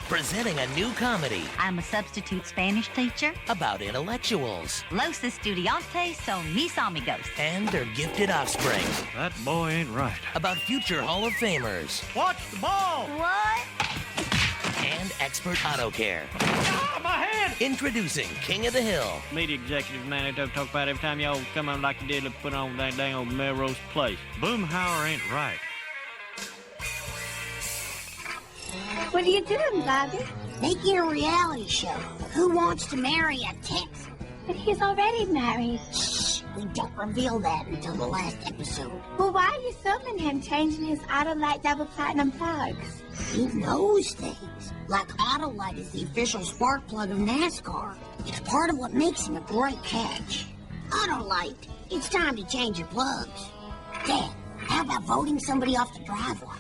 presenting a new comedy I'm a substitute Spanish teacher. about intellectuals Los estudiantes son mis amigos. and their gifted offspring, That boy ain't right. about future Hall of Famers Watch the ball! What? and expert auto care. Ah, my head! Introducing King of the Hill, Media executives, man, they don't talk about every time y'all come on like you did to put on that dang old Melrose Place. Boomhauer ain't right. What are you doing, Bobby? Making a reality show. Who wants to marry a Texan? But he's already married. Shh, we don't reveal that until the last episode. Well, why are you filming him changing his Autolite double platinum plugs? He knows things. Like Autolite is the official spark plug of NASCAR. It's part of what makes him a great catch. Autolite, it's time to change your plugs. Dad, how about voting somebody off the driveway?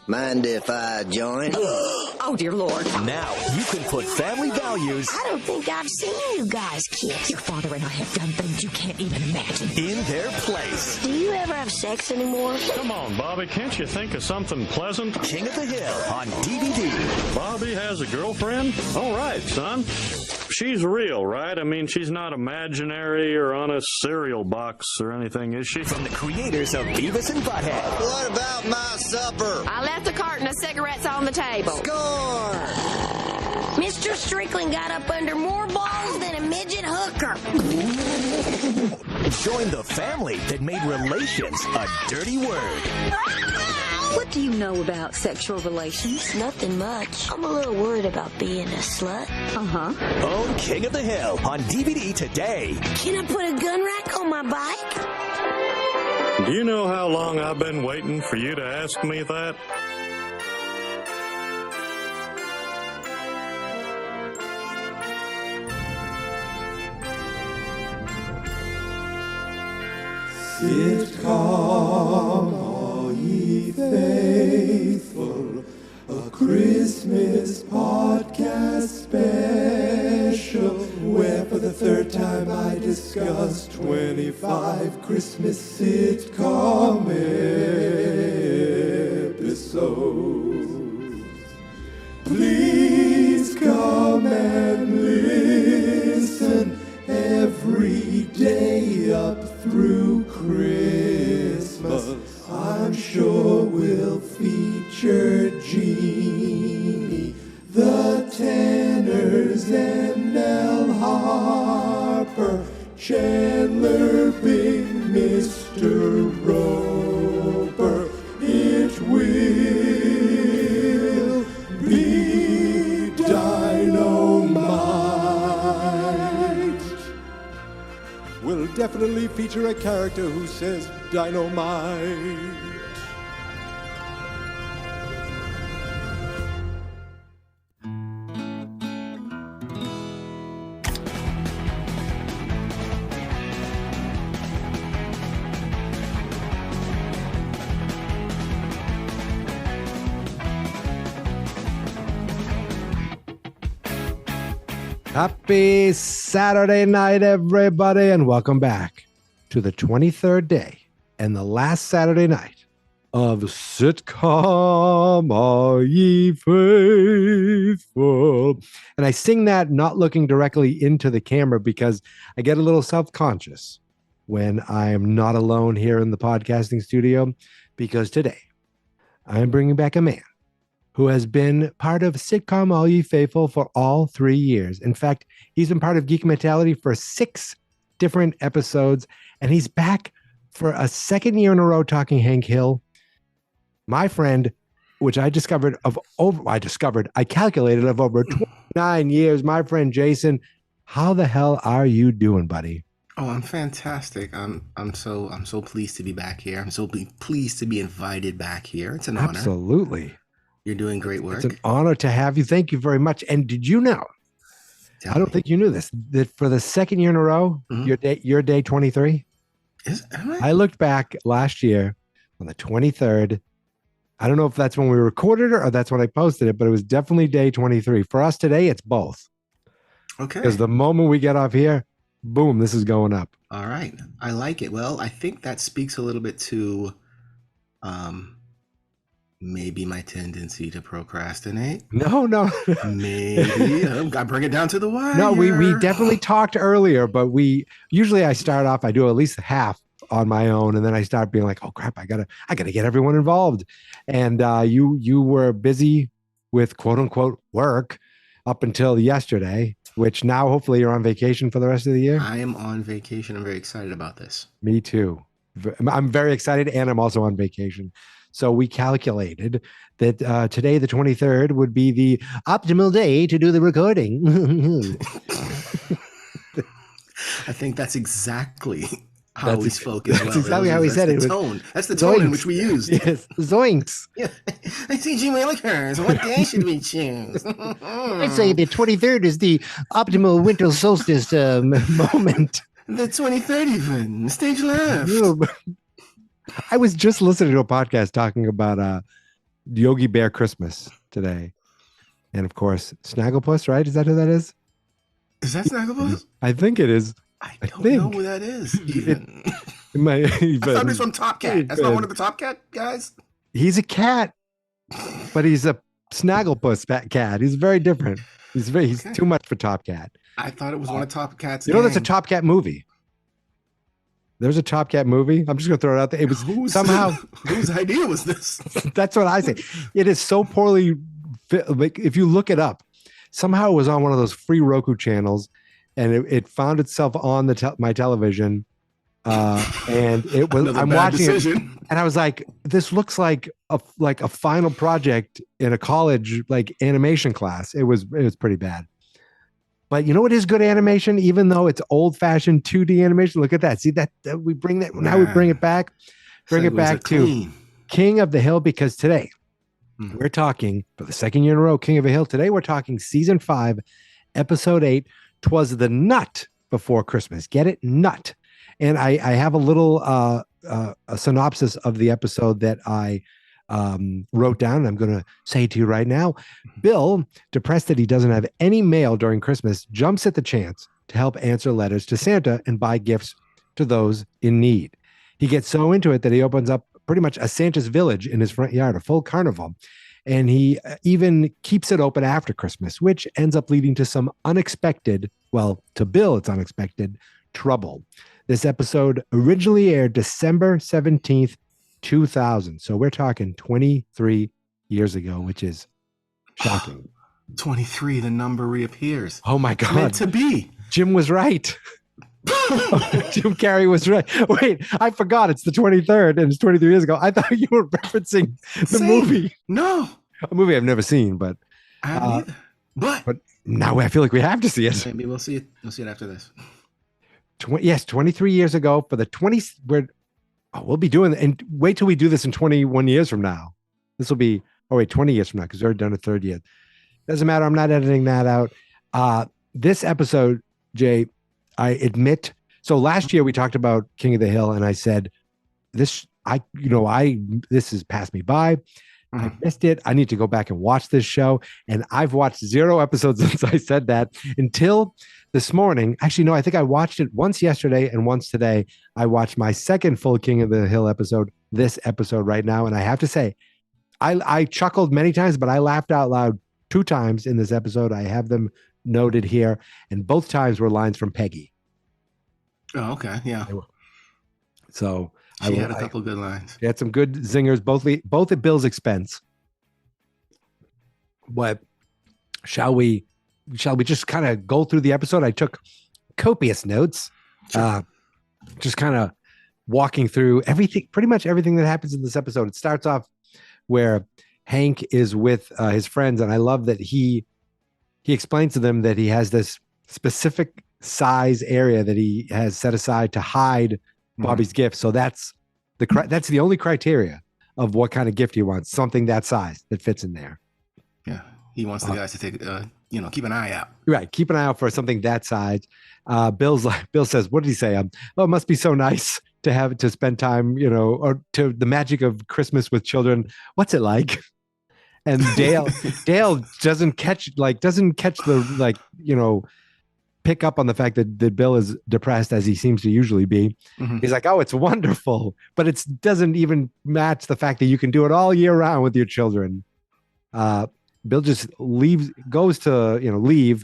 Mind if I join? Oh, dear Lord. now you can put family values I don't think I've seen you guys kiss. Your father and I have done things you can't even imagine. in their place. Do you ever have sex anymore? Come on, Bobby, can't you think of something pleasant? King of the Hill on DVD. Bobby has a girlfriend? All right, son. She's real, right? I mean, she's not imaginary or on a cereal box or anything, is she? From the creators of Beavis and Butthead, What about my supper? I left a carton of cigarettes on the table. Score! Mr. Strickland got up under more balls than a midget hooker. join the family that made relations a dirty word. What do you know about sexual relations? Nothing much. I'm a little worried about being a slut. Uh-huh. Own King of the Hill on DVD today. Can I put a gun rack on my bike? Do you know how long I've been waiting for you to ask me that? Sitcom, all ye faithful, a Christmas podcast special, where for the third time I discuss 25 Christmas sitcom episodes. Please come and listen every day up through Christmas. I'm sure we'll feature Jeannie, the Tanners, and Nell Harper, Chandler Bing, Mr. Roper. It will be dynamite. We'll definitely feature a character who says dynamite. Happy Saturday night, everybody, and welcome back to the 23rd day and the last Saturday night of Sitcom, Are Ye Faithful? And I sing that not looking directly into the camera because I get a little self-conscious when I am not alone here in the podcasting studio, because today I am bringing back a man who has been part of Sitcom All Ye Faithful for all 3 years. In fact, he's been part of Geek Mentality for 6 different episodes, and he's back for a second year in a row talking Hank Hill. My friend, which I calculated of over 29 years, my friend Jason. How the hell are you doing, buddy? Oh, I'm fantastic. I'm so pleased to be back here. I'm so pleased to be invited back here. It's an honor. Absolutely. You're doing great work. It's an honor to have you. Thank you very much. And did you know, I don't think you knew this, that for the second year in a row, your day 23? I looked back last year on the 23rd. I don't know if that's when we recorded it or that's when I posted it, but it was definitely day 23. For us today, it's both. Okay. Because the moment we get off here, boom, this is going up. All right. I like it. Well, I think that speaks a little bit to Maybe my tendency to procrastinate. No. Maybe I bring it down to the wire. No, we definitely talked earlier, but usually I start off, I do at least half on my own, and then I start being like, oh crap, I gotta get everyone involved. And you were busy with quote unquote work up until yesterday, which now hopefully you're on vacation for the rest of the year. I am on vacation. I'm very excited about this. Me too. I'm very excited, and I'm also on vacation. So we calculated that today, the 23rd, would be the optimal day to do the recording. I think that's exactly how we spoke as well. That's exactly how he said it. Tone. That's the tone in which we used. Yes, zoinks. Yeah. I see G. Willikers. What day should we choose? I say the 23rd is the optimal winter solstice moment. The 23rd even. Stage left. I was just listening to a podcast talking about Yogi Bear Christmas today. And of course, Snagglepuss, right? Is that who that is? Is that Snagglepuss? I think it is. I don't know who that is. Even. I thought it was from Top Cat. That's not one of the Top Cat guys? He's a cat, but he's a Snagglepuss cat. He's very different. He's too much for Top Cat. I thought it was one of Top Cat's. You know, there's a Top Cat movie. There's a Top Cat movie. I'm just going to throw it out there. It was whose idea was this? That's what I say. It is so poorly. Like, if you look it up, somehow it was on one of those free Roku channels, and it found itself on my television. And it was. I'm watching decision. It, and I was like, "This looks like a final project in a college animation class." It was pretty bad. But you know what is good animation, even though it's old-fashioned 2D animation? Look at that. See that we bring that now. We bring it back. Bring it back to King of the Hill, because today we're talking for the second year in a row, King of the Hill. Today we're talking season 5, episode 8. 'Twas the Nut Before Christmas. Get it? Nut. And I have a little a synopsis of the episode that I wrote down. I'm going to say to you right now. Bill, depressed that he doesn't have any mail during Christmas, jumps at the chance to help answer letters to Santa and buy gifts to those in need. He gets so into it that he opens up pretty much a Santa's village in his front yard, a full carnival. And he even keeps it open after Christmas, which ends up leading to some unexpected, well, to Bill, it's unexpected trouble. This episode originally aired December 17th, 2000. So we're talking 23 years ago, which is shocking. 23, the number reappears. Oh my God. It's meant to be. Jim was right. Jim Carrey was right. Wait, I forgot. It's the 23rd and it's 23 years ago. I thought you were referencing the movie. No. A movie I've never seen, but I haven't either. But now I feel like we have to see it. Maybe we'll see it. We'll see it after this. 23 years ago for the 20s. We'll be doing it. And wait till we do this in 21 years from now. This will be, 20 years from now, because we've already done a third year. Doesn't matter. I'm not editing that out. This episode, Jay, I admit. So last year we talked about King of the Hill, and I said, this has passed me by. I missed it. I need to go back and watch this show. And I've watched 0 episodes since I said that until this morning. Actually, no, I think I watched it once yesterday and once today. I watched my second full King of the Hill episode, this episode right now. And I have to say, I chuckled many times, but I laughed out loud 2 times in this episode. I have them noted here. And both times were lines from Peggy. Oh, okay. Yeah. So she had a couple good lines. She had some good zingers, both at Bill's expense. But shall we just kind of go through the episode? I took copious notes, just kind of walking through everything, pretty much everything that happens in this episode. It starts off where Hank is with his friends, and I love that he explains to them that he has this specific size area that he has set aside to hide Bobby's gift. So that's the only criteria of what kind of gift he wants. Something that size that fits in there. Yeah, he wants the guys to take, keep an eye out. Right, keep an eye out for something that size. Bill says, what did he say? It must be so nice to spend time, or to the magic of Christmas with children. What's it like? And Dale doesn't catch the pick up on the fact that Bill is depressed as he seems to usually be. Mhm. He's like, oh, it's wonderful, but it doesn't even match the fact that you can do it all year round with your children. Bill just goes to leave,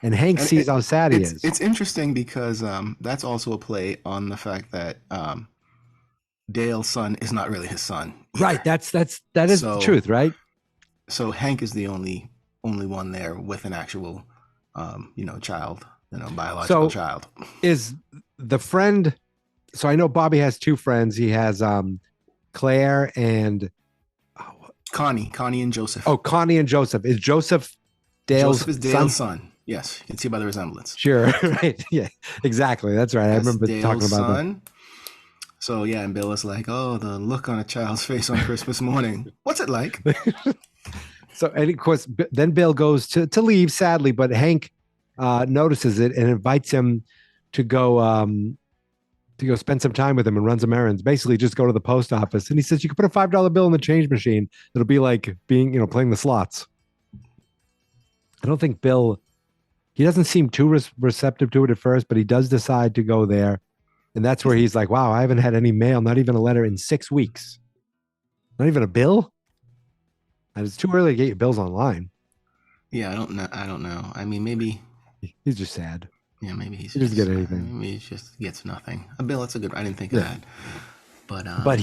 and Hank sees how sad he is. It's interesting because that's also a play on the fact that Dale's son is not really his son. Either. Right. That is the truth, right? So Hank is the only one there with an actual, child, biological child. Is the friend? So I know Bobby has two friends. He has Claire and Connie and Joseph. Oh, Connie and Joseph. Is Joseph Joseph is Dale's son? Yes, you can see by the resemblance. Sure, right. Yeah, exactly. That's right. I remember Dale's talking about son. That. So yeah, and Bill is like, oh, the look on a child's face on Christmas morning. What's it like? So, and of course, then Bill goes to leave, sadly, but Hank notices it and invites him to go spend some time with him and run some errands. Basically, just go to the post office. And he says, you can put a $5 bill in the change machine. It'll be like being, playing the slots. I don't think Bill, he doesn't seem too receptive to it at first, but he does decide to go there. And that's where he's like, wow, I haven't had any mail, not even a letter in 6 weeks. Not even a bill? And it's too early to get your bills online. Yeah, I don't know. I mean, maybe he's just sad. Yeah, maybe he doesn't get anything. Maybe he just gets nothing. A bill, that's a good. I didn't think of that. But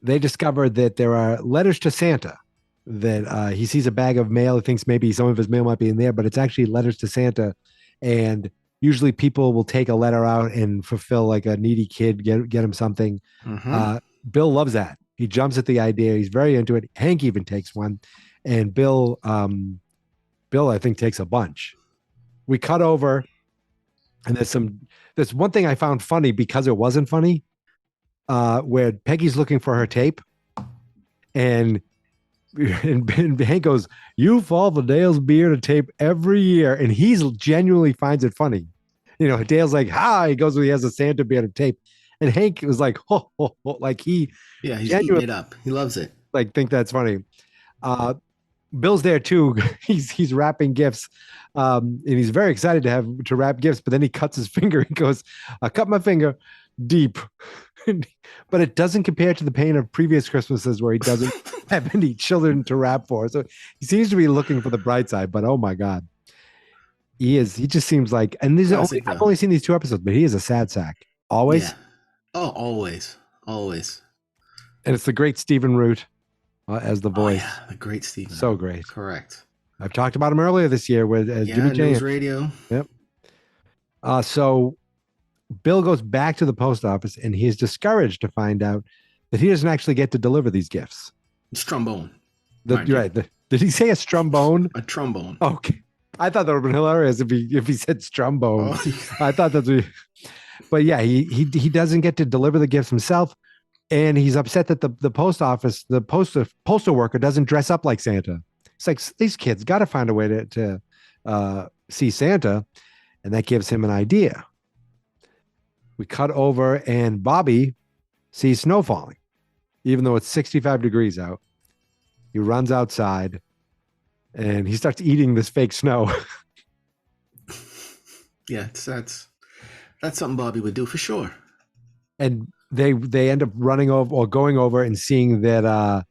they discovered that there are letters to Santa. That he sees a bag of mail. He thinks maybe some of his mail might be in there, but it's actually letters to Santa. And usually people will take a letter out and fulfill like a needy kid, get him something. Mm-hmm. Bill loves that. He jumps at the idea. He's very into it. Hank even takes one, and Bill, I think, takes a bunch. We cut over, and there's one thing I found funny because it wasn't funny, where Peggy's looking for her tape, and Hank goes, "You fall for Dale's beard tape every year," and he's genuinely finds it funny. Dale's like, "Ha!" He goes, he has a Santa beard of tape. And Hank was like, ho, ho, ho, like he's eating it up. He loves it. Like, think that's funny. Bill's there too. He's wrapping gifts, and he's very excited to wrap gifts. But then he cuts his finger. He goes, "I cut my finger deep," but it doesn't compare to the pain of previous Christmases where he doesn't have any children to wrap for. So he seems to be looking for the bright side. But oh my God, he is. He just seems like, and I've only seen these 2 episodes, but he is a sad sack. Always. Yeah. Oh, always. And it's the great Stephen Root as the voice. Oh, yeah, the great Stephen. So great. Correct. I've talked about him earlier this year with Jimmy J. News Radio. Yep. So Bill goes back to the post office, and he is discouraged to find out that he doesn't actually get to deliver these gifts. It's trombone. Right. Did he say a strumbone? A trombone. Okay. I thought that would have been hilarious if he said strumbone. Oh. I thought that's. But yeah, he doesn't get to deliver the gifts himself, and he's upset that the post office, the postal worker doesn't dress up like Santa. It's like, these kids got to find a way to see Santa, and that gives him an idea. We cut over, and Bobby sees snow falling, even though it's 65 degrees out. He runs outside, and he starts eating this fake snow. Yeah, that's something Bobby would do for sure. And they end up running over or going over and seeing that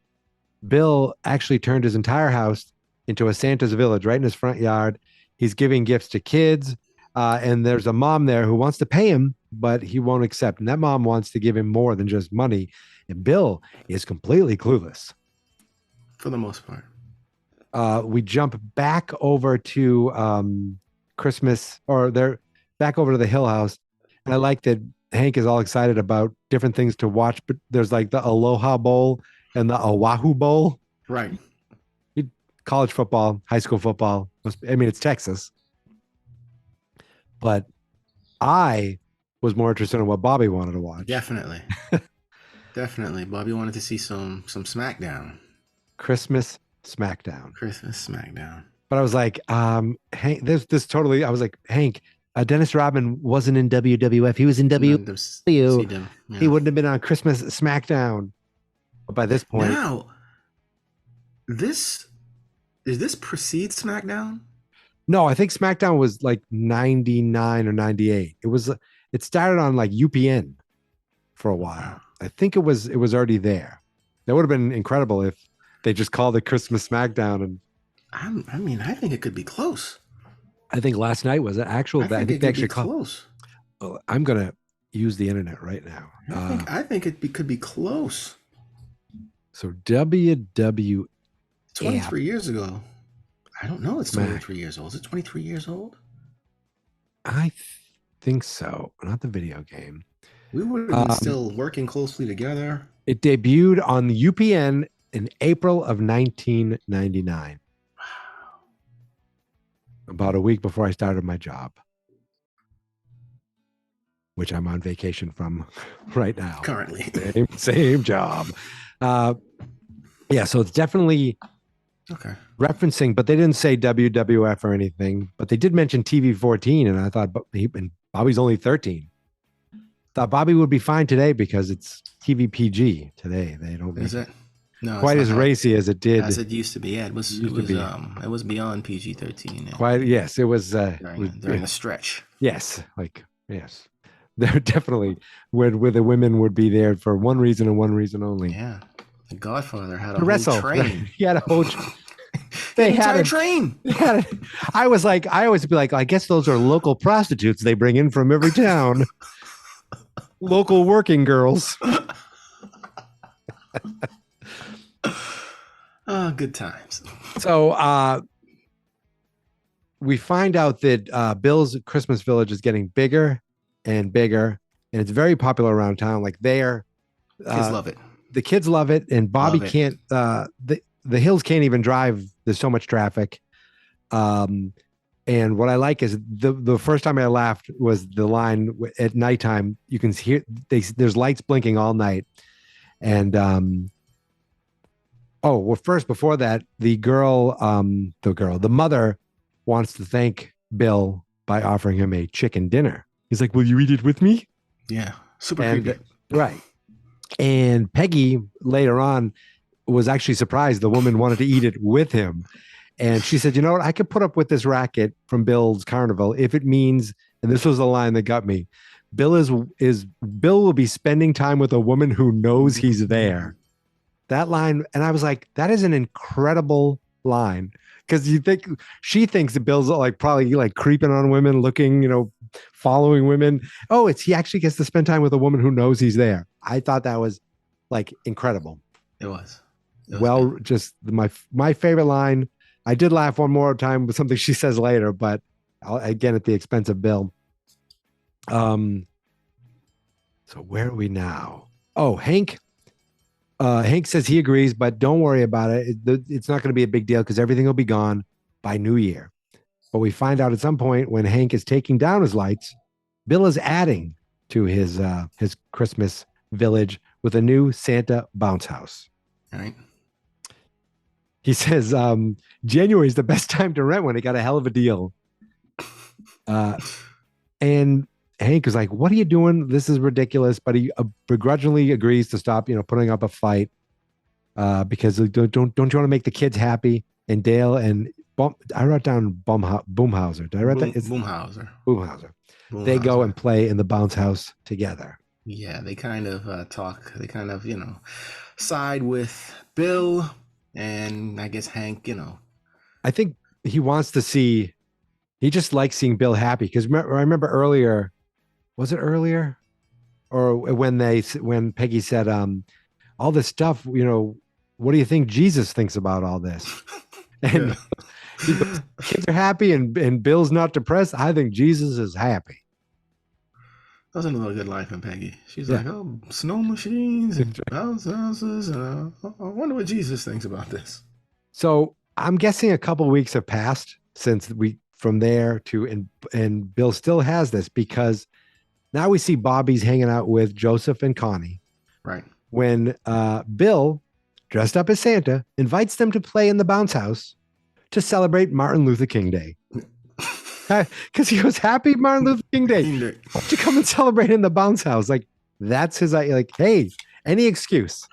Bill actually turned his entire house into a Santa's village right in his front yard. He's giving gifts to kids, and there's a mom there who wants to pay him, but he won't accept. And that mom wants to give him more than just money. And Bill is completely clueless. For the most part. We jump back over to Christmas, or they're back over to the Hill House. And I like that Hank is all excited about different things to watch, but there's like the Aloha Bowl and the Oahu Bowl. Right. College football, high school football. I mean, it's Texas. But I was more interested in what Bobby wanted to watch. Definitely. Definitely. Bobby wanted to see some SmackDown. Christmas SmackDown. But I was like, Hank, I was like, Hank, Dennis Rodman wasn't in WWF. He was in WCW. Yeah. He wouldn't have been on Christmas SmackDown. But by this point. Now, does this precede SmackDown? No, I think SmackDown was like 99 or 98. It started on like UPN for a while. I think it was already there. That would have been incredible if they just called it Christmas SmackDown. And I think it could be close. I think last night was an actual. I think they actually close. Oh, I'm gonna use the internet right now. I think it could be close. So WW 23 years ago. I don't know. It's 23 years old. Is it 23 years old? I think so. Not the video game. We would have been still working closely together. It debuted on the UPN in April of 1999. About a week before I started my job, which I'm on vacation from right now. Currently. Same job. Yeah, so it's definitely referencing, but they didn't say WWF or anything, but they did mention TV 14, and I thought, and Bobby's only 13. Thought Bobby would be fine today because it's TV PG today. They don't Is it? No, quite as racy as it did. As it used to be. Yeah, it was beyond PG-13. Yeah. Quite, yes, it was during the stretch. Yes, yes. They're definitely where the women would be there for one reason and one reason only. Yeah. The Godfather had a whole train. He had a whole they had a train. I always be like, I guess those are local prostitutes they bring in from every town. Local working girls. Oh, good times. So we find out that Bill's Christmas Village is getting bigger and bigger, and it's very popular around town. Like kids love it. The kids love it, and Bobby can't. The Hills can't even drive. There's so much traffic. And what I like is the first time I laughed was the line at nighttime. You can hear there's lights blinking all night, and first before that, the mother wants to thank Bill by offering him a chicken dinner. He's like, "Will you eat it with me?" Yeah, super creepy. Right. And Peggy later on was actually surprised the woman wanted to eat it with him. And she said, "You know what? I could put up with this racket from Bill's carnival if it means," and this was the line that got me, Bill will be spending time with a woman who knows he's there. That line, and I was like, that is an incredible line. Because she thinks that Bill's probably creeping on women, looking, following women. Oh, he actually gets to spend time with a woman who knows he's there. I thought that was incredible. It was well, good. Just my favorite line. I did laugh one more time with something she says later, but again at the expense of Bill. So where are we now? Oh, Hank. Hank says he agrees, but don't worry about it. It's not going to be a big deal because everything will be gone by New Year. But we find out at some point when Hank is taking down his lights, Bill is adding to his Christmas village with a new Santa bounce house. All right. He says January is the best time to rent one. He got a hell of a deal. And Hank is like, "What are you doing? This is ridiculous." But he begrudgingly agrees to stop, putting up a fight because don't you want to make the kids happy? And Dale and I wrote down Boomhauser. Did I write that? It's Boomhauser. They go and play in the bounce house together. Yeah, they kind of talk. They kind of, side with Bill, and I guess Hank, I think he wants to see. He just likes seeing Bill happy because I remember earlier. Was it earlier, or when Peggy said, "All this stuff, what do you think Jesus thinks about all this?" And kids are happy, and Bill's not depressed. I think Jesus is happy. That was another good line from Peggy. She's like, "Oh, snow machines and bounce houses. I wonder what Jesus thinks about this." So I'm guessing a couple of weeks have passed since from there to and Bill still has this because. Now we see Bobby's hanging out with Joseph and Connie. Right. When Bill, dressed up as Santa, invites them to play in the bounce house to celebrate Martin Luther King Day. Because he was happy Martin Luther King Day. Why don't you come and celebrate in the bounce house? That's his, hey, any excuse.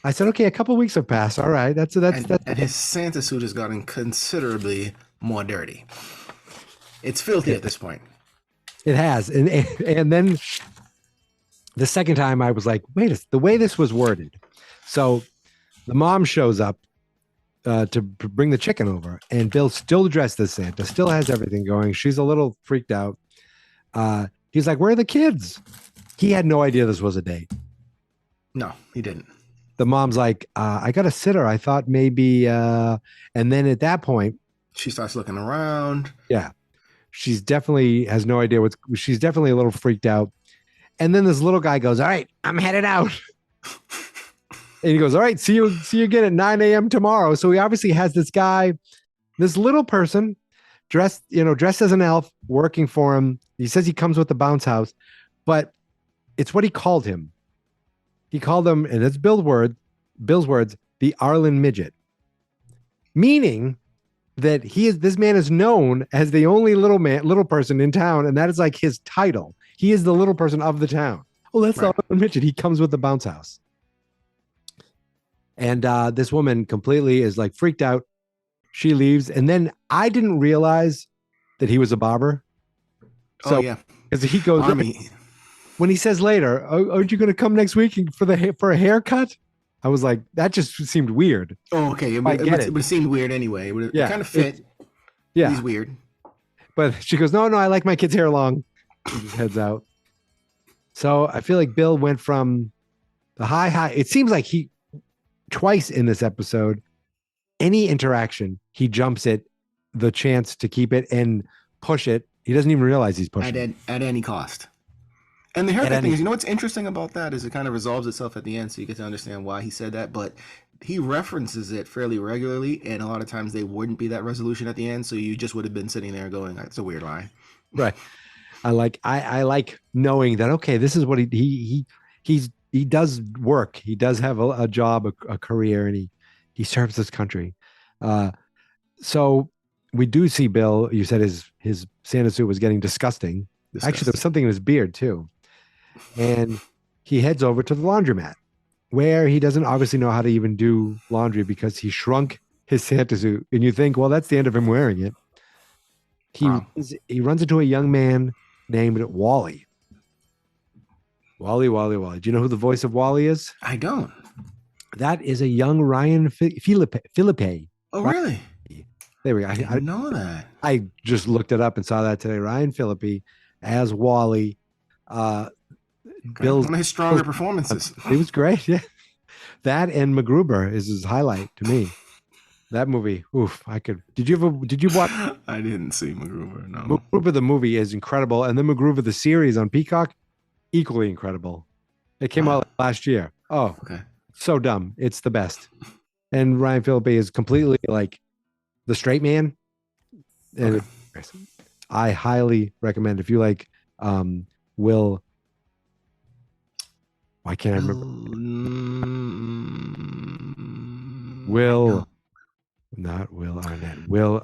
I said, okay, a couple of weeks have passed. All right. That's and his Santa suit has gotten considerably more dirty. It's filthy at this point. It has. And then the second time I was like, wait, the way this was worded. So the mom shows up to bring the chicken over, and Bill's still dressed as Santa, still has everything going. She's a little freaked out. He's like, where are the kids? He had no idea this was a date. No, he didn't. The mom's like, I got a sitter. I thought maybe, and then at that point, she starts looking around. Yeah. She's definitely has no idea she's definitely a little freaked out. And then this little guy goes, all right, I'm headed out. And he goes, all right, see you again at 9 a.m. tomorrow. So he obviously has this guy, this little person dressed as an elf working for him. He says he comes with the bounce house, but it's what he called him. He called him, and it's Bill's words, the Arlen Midget, meaning that this man is known as the only little person in town, and that is like his title. He is the little person of the town. Oh, that's right. Arlen Midget. He comes with the bounce house. And this woman completely is like freaked out. She leaves, and then I didn't realize that he was a barber. So, yeah, because he goes, when he says later, aren't you going to come next week for a haircut? I was like, that just seemed weird. Oh, okay. It seemed weird anyway. It kind of fit. Yeah. He's weird. But she goes, no, I like my kid's hair long. He just heads out. So I feel like Bill went from the high. It seems like twice in this episode, any interaction, he jumps at the chance to keep it and push it. He doesn't even realize he's pushing it. At any cost. And the haircut thing is, what's interesting about that is it kind of resolves itself at the end, so you get to understand why he said that. But he references it fairly regularly, and a lot of times they wouldn't be that resolution at the end, so you just would have been sitting there going, "That's a weird line." Right. I like knowing that. Okay, this is what he does work. He does have a job, a career, and he serves this country. So we do see Bill. You said his Santa suit was getting disgusting. Actually, there was something in his beard too. And he heads over to the laundromat, where he doesn't obviously know how to even do laundry because he shrunk his Santa suit. And you think, well, that's the end of him wearing it. He runs into a young man named Wally. Wally. Do you know who the voice of Wally is? I don't. That is a young Ryan Philippe. Oh, really? There we go. I didn't know that. I just looked it up and saw that today. Ryan Philippe as Wally. Bill's one of his stronger performances. It was great. Yeah, that and MacGruber is his highlight to me. That movie, oof! Did you watch? I didn't see MacGruber. No, MacGruber the movie is incredible, and then MacGruber the series on Peacock, equally incredible. It came out last year. Oh, okay. So dumb. It's the best. And Ryan Philippe is completely like the straight man. And I highly recommend if you like Will. Why can't I remember? Will, not Will Arnett. Will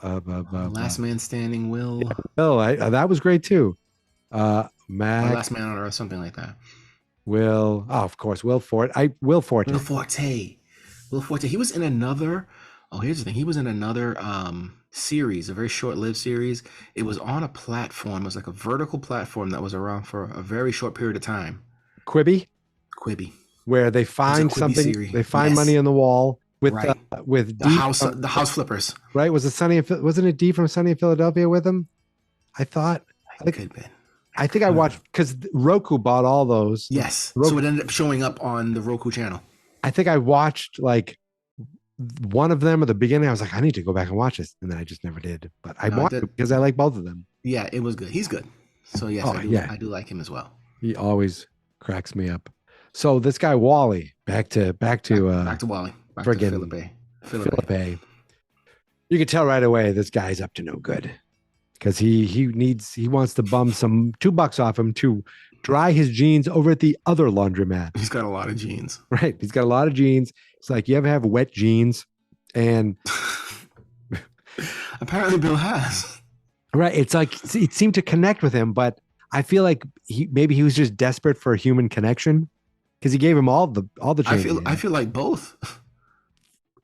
Last Man Standing. Will. Yeah, Will. That was great too. Last Man on Earth, something like that. Will. Oh, of course. Will Forte. Will Forte. Will Forte. He was in another. Oh, here's the thing. He was in another series, a very short-lived series. It was on a platform. It was like a vertical platform that was around for a very short period of time. Quibi. Where they find something. Series. They find money on the wall with the house flippers. Right? Was it wasn't it D from Sunny in Philadelphia with him? I thought. It could have been. I think I watched because Roku bought all those. Yes. So it ended up showing up on the Roku channel. I think I watched like one of them at the beginning. I was like, I need to go back and watch this. And then I just never did. But I watched it because I like both of them. Yeah, it was good. He's good. So yes, I do like him as well. He always cracks me up. So this guy Wally, back to Wally. Back to Philippe. You can tell right away this guy's up to no good. Because he wants to bum $2 off him to dry his jeans over at the other laundromat. He's got a lot of jeans. Right. He's got a lot of jeans. It's like, you ever have wet jeans? And apparently Bill has. Right. It's like, it seemed to connect with him, but I feel like maybe he was just desperate for a human connection because he gave him all the jeans. I feel like both.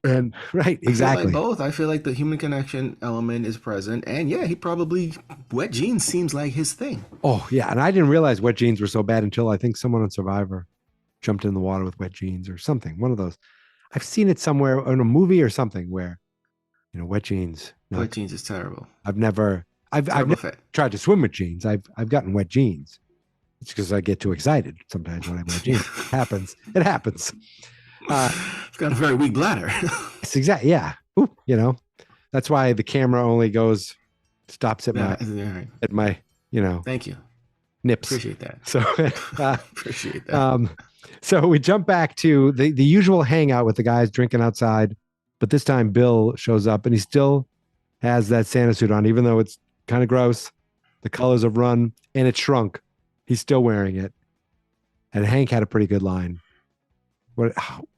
And right, exactly. I feel like both. I feel like the human connection element is present, and yeah, he probably wet jeans seems like his thing. Oh yeah, and I didn't realize wet jeans were so bad until I think someone on Survivor jumped in the water with wet jeans or something. One of those. I've seen it somewhere in a movie or something where, wet jeans. Wet jeans is terrible. I've never tried to swim with jeans. I've gotten wet jeans. It's because I get too excited sometimes when I wear jeans. It happens. It's got a very weak bladder. It's exactly, yeah. Ooh, that's why the camera only stops at my Thank you. Nips. Appreciate that. So appreciate that. So we jump back to the usual hangout with the guys drinking outside, but this time Bill shows up and he still has that Santa suit on, even though it's kind of gross. The colors have run and it's shrunk. He's still wearing it. And Hank had a pretty good line.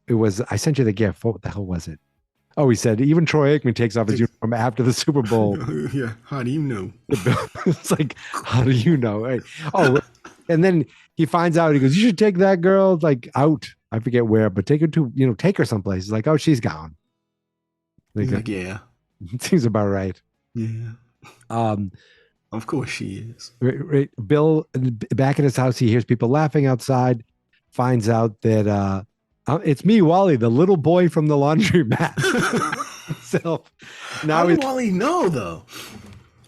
It was, I sent you the gift. What the hell was it? Oh, he said, even Troy Aikman takes off his uniform after the Super Bowl. Yeah. How do you know? It's like, how do you know? Hey. Oh, and then he finds out, he goes, you should take that girl out. I forget where, but take her to, take her someplace. He's like, oh, she's gone. Yeah. Seems about right. Yeah. Of course she is. Bill, back at his house, he hears people laughing outside, finds out that it's me, Wally, the little boy from the laundromat. So now how did Wally know, though?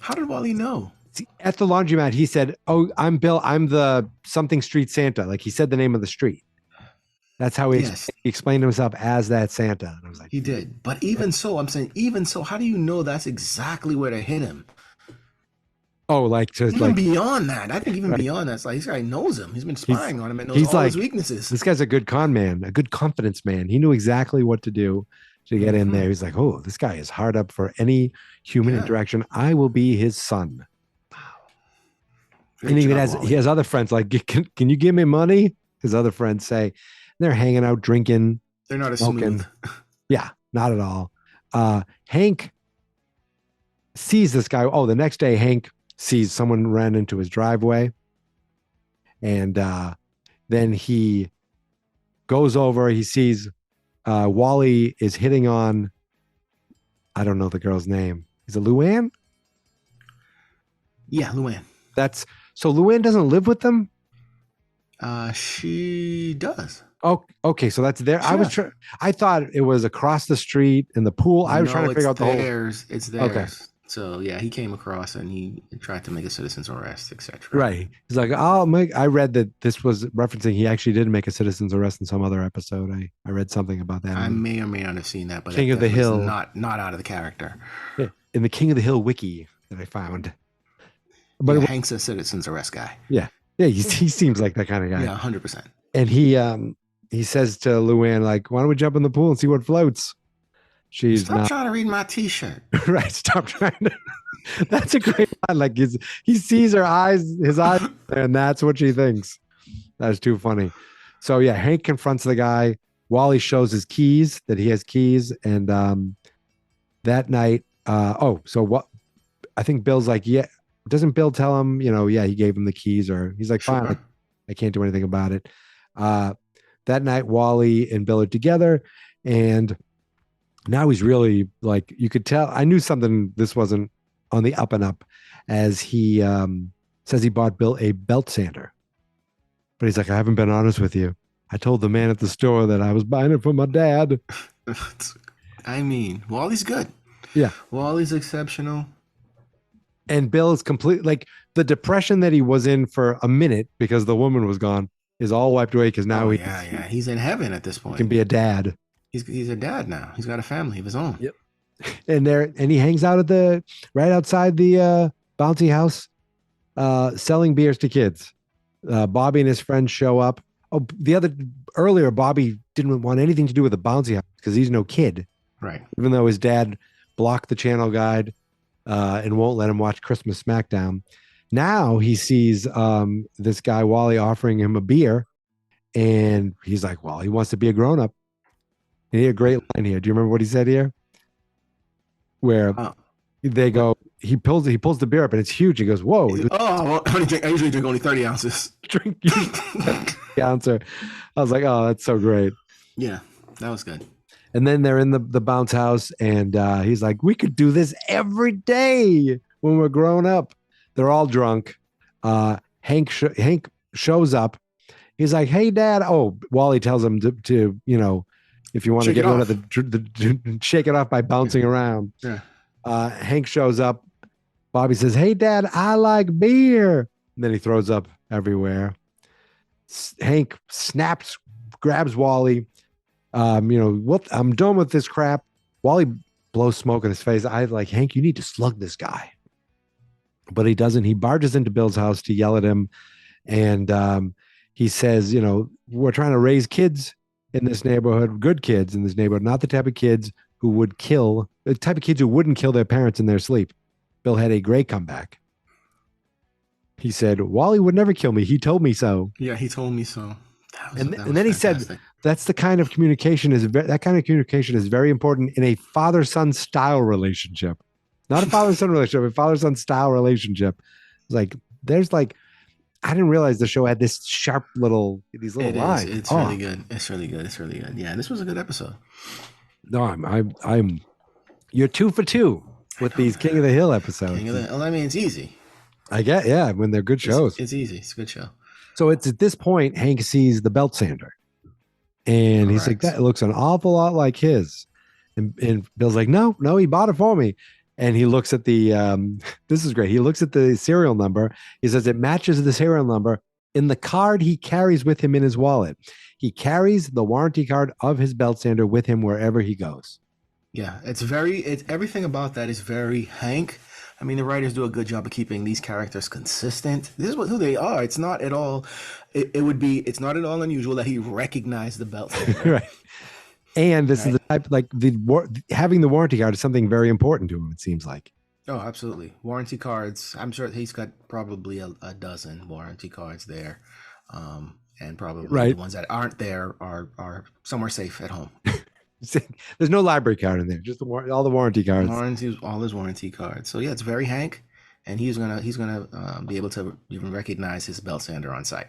How did Wally know? See, at the laundromat, he said, oh, I'm Bill. I'm the something street Santa. Like he said the name of the street. That's how he explained himself as that Santa. And I was like, he did. But even so, how do you know that's exactly where to hit him? Oh, beyond that. I think beyond that, it's like this guy knows him. He's been spying on him and knows all his weaknesses. This guy's a good con man, a good confidence man. He knew exactly what to do to get in there. He's like, oh, this guy is hard up for any human interaction. I will be his son. Wow. And he has other friends like, can you give me money? His other friends say, they're hanging out, drinking. They're not as smoking. Smooth. Yeah, not at all. Hank sees this guy. Oh, the next day, Hank sees someone ran into his driveway. And then he goes over. He sees Wally is hitting on, I don't know the girl's name. Is it Luann? Yeah, Luann. So Luann doesn't live with them? She does. Oh, okay. So that's there. I thought it was across the street in the pool. I was trying to figure out the whole. It's theirs. Okay. So yeah, he came across and he tried to make a citizen's arrest, etc. Right. He's like, I read that this was referencing he actually did make a citizen's arrest in some other episode. I read something about that. I may or may not have seen that, but King of the Hill, not out of the character. Yeah, in the King of the Hill wiki that I found. But Hank's a citizen's arrest guy. Yeah. Yeah, he seems like that kind of guy. Yeah, 100%. And he says to Luann, like, why don't we jump in the pool and see what floats? Stop trying to read my t-shirt. Right, stop trying to. That's a great line. Like he sees his eyes, and that's what she thinks. That's too funny. So yeah, Hank confronts the guy. Wally shows his keys, that he has keys, and that night, so what? I think Bill's like, yeah. Doesn't Bill tell him, he gave him the keys, or he's like, fine, sure. I can't do anything about it. That night, Wally and Bill are together, and now he's really like, you could tell. I knew this wasn't on the up and up, as he says he bought Bill a belt sander, but he's like, I haven't been honest with you. I told the man at the store that I was buying it for my dad. I mean, Wally's good. Yeah, Wally's exceptional. And Bill is complete, like the depression that he was in for a minute because the woman was gone is all wiped away because now he's in heaven at this point. He can be a dad. He's a dad now. He's got a family of his own. Yep. And he hangs out at right outside the bouncy house, selling beers to kids. Bobby and his friends show up. Oh, earlier, Bobby didn't want anything to do with the bouncy house because he's no kid. Right. Even though his dad blocked the channel guide and won't let him watch Christmas SmackDown. Now he sees this guy, Wally, offering him a beer. And he's like, well, he wants to be a grown-up. And he had a great line here. Do you remember what he said here? Where they go, he pulls the beer up and it's huge. He goes, whoa. I usually drink only 30 ounces. Drink the ouncer. I was like, oh, that's so great. Yeah, that was good. And then they're in the bounce house, and he's like, we could do this every day when we're grown up. They're all drunk. Hank shows up. He's like, hey, Dad. Oh, Wally tells him to if you want to get rid of the shake it off by bouncing around. Yeah. Hank shows up. Bobby says, hey, Dad, I like beer. And then he throws up everywhere. Hank grabs Wally. What? I'm done with this crap. Wally blows smoke in his face. I like, Hank, you need to slug this guy. But he doesn't. He barges into Bill's house to yell at him. And he says, we're trying to raise kids in this neighborhood, good kids in this neighborhood, not the type of kids who wouldn't kill their parents in their sleep. Bill had a great comeback. He said, Wally would never kill me. He told me so. Yeah, he told me so. And then he said, that's the kind of communication is very important in a father-son style relationship. Not a father-son relationship, a father-son style relationship. It's like, I didn't realize the show had this sharp these little lines. It's really good. It's really good. Yeah, this was a good episode. No, I'm you're 2 for 2 with these King of the Hill episodes. I mean, it's easy. I get, yeah, when they're good shows. It's easy. It's a good show. So it's at this point, Hank sees the belt sander. And he's like, that looks an awful lot like his. And Bill's like, no, he bought it for me. And he looks at the, this is great. He looks at the serial number. He says it matches the serial number in the card he carries with him in his wallet. He carries the warranty card of his belt sander with him wherever he goes. Yeah, it's everything about that is very Hank. I mean, the writers do a good job of keeping these characters consistent. This is who they are. It's not at all, it's not at all unusual that he recognized the belt sander. Right. And this is the type, having the warranty card is something very important to him, it seems like. Oh, absolutely. Warranty cards. I'm sure he's got probably a dozen warranty cards there. And probably the ones that aren't there are somewhere safe at home. There's no library card in there, just all the warranty cards. All his warranty cards. So yeah, it's very Hank, and he's gonna be able to even recognize his belt sander on sight.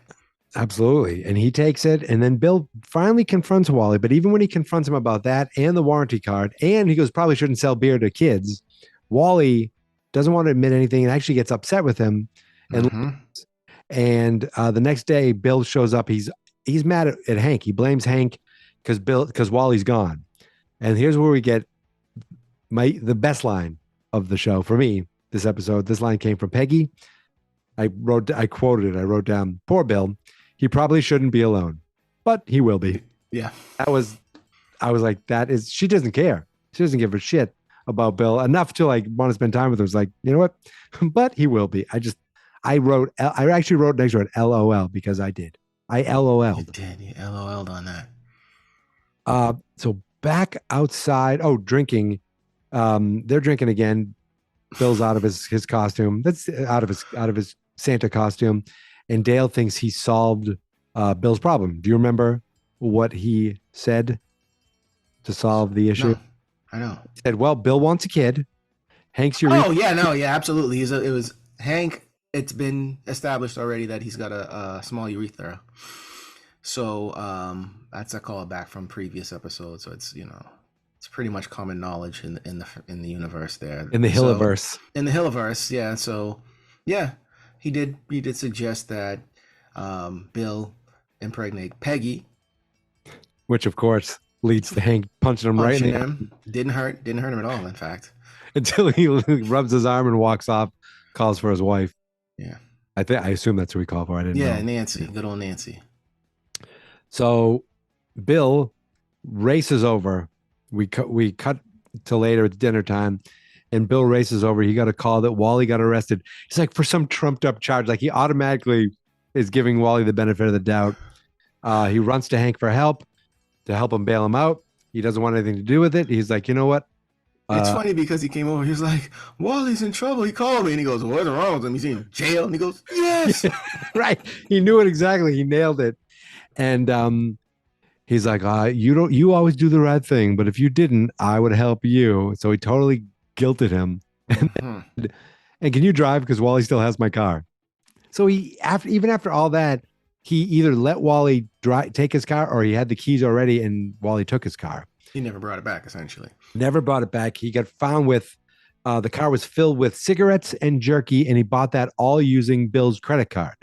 Absolutely. And he takes it, and then Bill finally confronts Wally. But even when he confronts him about that and the warranty card, and he goes, probably shouldn't sell beer to kids, Wally doesn't want to admit anything and actually gets upset with him. And the next day, Bill shows up. He's mad at Hank. He blames Hank because Wally's gone. And here's where we get the best line of the show for me this episode. This line came from Peggy. I quoted it. I wrote down, poor Bill. He probably shouldn't be alone, but he will be. Yeah. I was like, she doesn't care. She doesn't give a shit about Bill enough to want to spend time with him. It's like, you know what? But he will be. I actually wrote next to it LOL because I did. I LOL'd. You did. You LOL'd on that. So back outside. Oh, drinking. They're drinking again. Bill's out of his costume. That's out of his Santa costume. And Dale thinks he solved Bill's problem. Do you remember what he said to solve the issue? No, I know. He said, well, Bill wants a kid. Hank's your... Oh, yeah, no, yeah, absolutely. It was Hank. It's been established already that he's got a small urethra. So that's a callback from previous episodes. So it's, it's pretty much common knowledge in the universe there. In the Hilliverse. In the Hilliverse, yeah. So, yeah. He did suggest that Bill impregnate Peggy, which of course leads to Hank punching him right in the arm. Didn't hurt him at all, in fact. Until he rubs his arm and walks off, calls for his wife. Yeah. I assume that's what he called for. I didn't know. Yeah, Nancy. Good old Nancy. So Bill races over. We cut to later. It's dinner time. And Bill races over. He got a call that Wally got arrested. He's like, for some trumped up charge. Like he automatically is giving Wally the benefit of the doubt. He runs to Hank for help to help him bail him out. He doesn't want anything to do with it. He's like, you know what? It's funny because he came over. He was like, Wally's in trouble. He called me and he goes, what's wrong with him? He's in jail. And he goes, yes. Right. He knew it exactly. He nailed it. And he's like, you always do the right thing. But if you didn't, I would help you. So he totally guilted him. And can you drive? Because Wally still has my car. So even after all that, he either let Wally take his car or he had the keys already and Wally took his car. He never brought it back, essentially. Never brought it back. He got found with the car was filled with cigarettes and jerky, and he bought that all using Bill's credit card.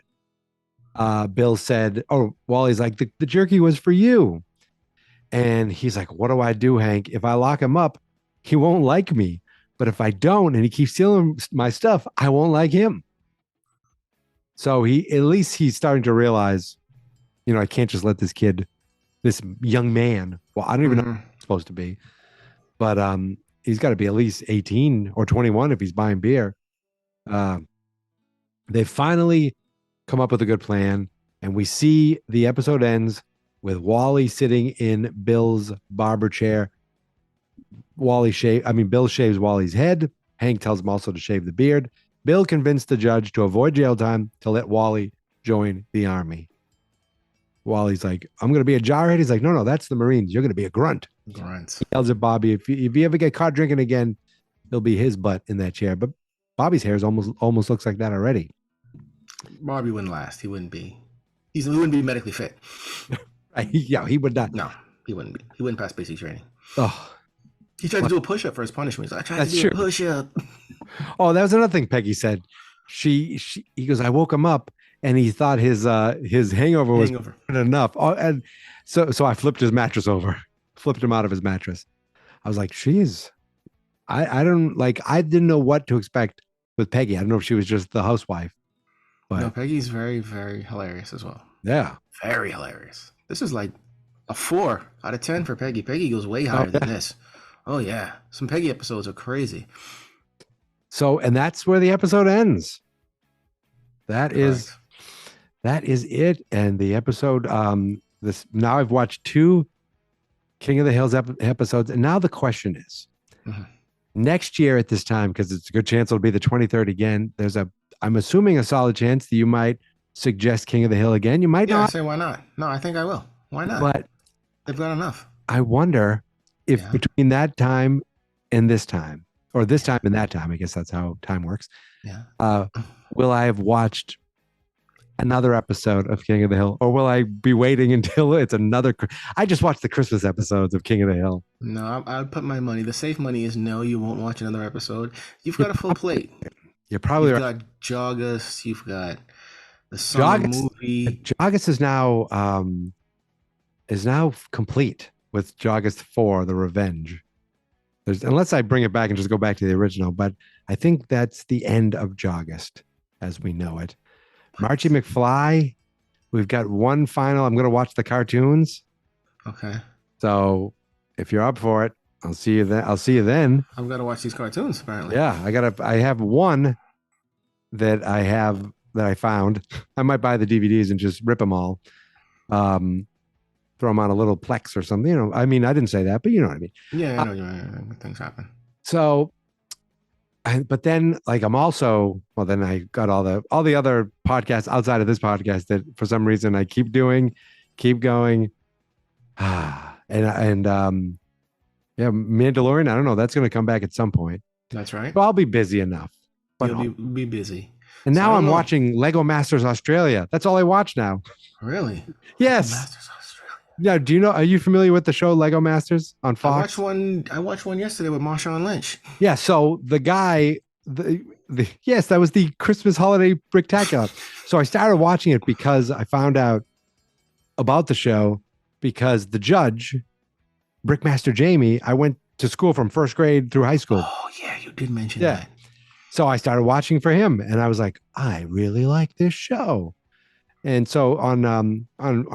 Bill said, "Oh, Wally's like, the jerky was for you." And he's like, "What do I do, Hank? If I lock him up, he won't like me. But if I don't, and he keeps stealing my stuff, I won't like him." So he's starting to realize, I can't just let this young man, well, I don't even know what he's supposed to be, but he's got to be at least 18 or 21 if he's buying beer. They finally come up with a good plan, and we see the episode ends with Wally sitting in Bill's barber chair. Bill shaves Wally's head. Hank tells him also to shave the beard. Bill convinced the judge to avoid jail time to let Wally join the army. Wally's like, "I'm going to be a jarhead." He's like, no, that's the Marines. You're going to be a grunt. Grunt. He yells at Bobby, if you ever get caught drinking again, it'll be his butt in that chair. But Bobby's hair is almost looks like that already. Bobby wouldn't last. He wouldn't be. He wouldn't be medically fit. Yeah, he would not. No, he wouldn't be. He wouldn't pass basic training. Oh, he tried to do a push-up for his punishment. He's like, I tried to do a push-up. Oh, that was another thing Peggy said. He goes, I woke him up and he thought his hangover was enough. Oh, and so I flipped his mattress over, flipped him out of his mattress. I was like, "Jeez, I didn't know what to expect with Peggy. I don't know if she was just the housewife." But no, Peggy's very, very hilarious as well. Yeah, very hilarious. This is like a 4 out of 10 for Peggy. Peggy goes way higher than this. Oh yeah, some Peggy episodes are crazy. So, and that's where the episode ends. That is it. And the episode, now I've watched 2 King of the Hills episodes. And now the question is, next year at this time, because it's a good chance it'll be the 23rd again, I'm assuming a solid chance that you might suggest King of the Hill again. You might not. I say, why not? No, I think I will. Why not? But they've got enough. I wonder if between that time and this time, or this time and that time, I guess that's how time works. Yeah. Will I have watched another episode of King of the Hill, or will I be waiting until it's another? I just watched the Christmas episodes of King of the Hill. No, I would put my money. The safe money is no, you won't watch another episode. You've got a full plate. You're probably you've right. got Joggers. You've got the summer movie. Joggers is now complete with Joggers 4: The Revenge. Unless I bring it back and just go back to the original, but I think that's the end of Joggist as we know it. Marty McFly, we've got one final. I'm going to watch the cartoons. Okay. So if you're up for it, I'll see you then. I've got to watch these cartoons apparently. Yeah, I have one that I found. I might buy the DVDs and just rip them all. Throw them on a little Plex or something. I mean, I didn't say that, but you know what I mean. Yeah, I know. Things happen. So, but then I'm also, then I got all the other podcasts outside of this podcast that for some reason I keep going. Mandalorian, I don't know. That's going to come back at some point. That's right. So I'll be busy enough. But You'll be busy. And now I'm watching Lego Masters Australia. That's all I watch now. Really? Yes. Lego Masters Australia. Yeah. Do you know? Are you familiar with the show Lego Masters on Fox? I watched one yesterday with Marshawn Lynch. Yeah. So the guy, yes, that was the Christmas holiday bricktacular. So I started watching it because I found out about the show because the judge, Brickmaster Jamie, I went to school from first grade through high school. Oh yeah, you did mention that. So I started watching for him, and I was like, I really like this show. And so on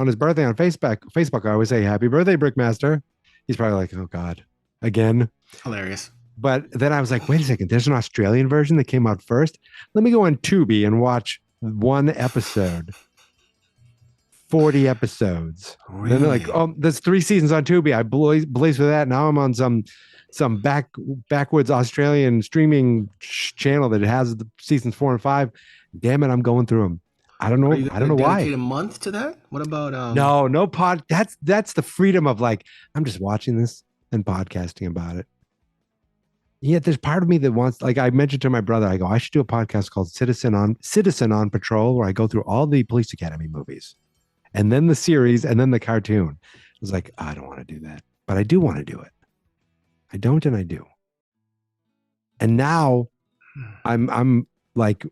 his birthday on Facebook, I always say, "Happy birthday, Brickmaster." He's probably like, "Oh God, again." Hilarious. But then I was like, wait a second, there's an Australian version that came out first. Let me go on Tubi and watch one episode. 40 episodes. Really? Then they're like, oh, there's 3 seasons on Tubi. I blazed with that. Now I'm on some backwoods Australian streaming channel that has the seasons 4 and 5. Damn it, I'm going through them. I don't know. I don't know why. Dedicate a month to that? What about No pod. That's the freedom of I'm just watching this and podcasting about it. Yeah, there's part of me that wants, I mentioned to my brother, I go, I should do a podcast called Citizen on Patrol, where I go through all the Police Academy movies, and then the series, and then the cartoon. I was like, I don't want to do that. but I do want to do it. I don't, and I do. And now I'm like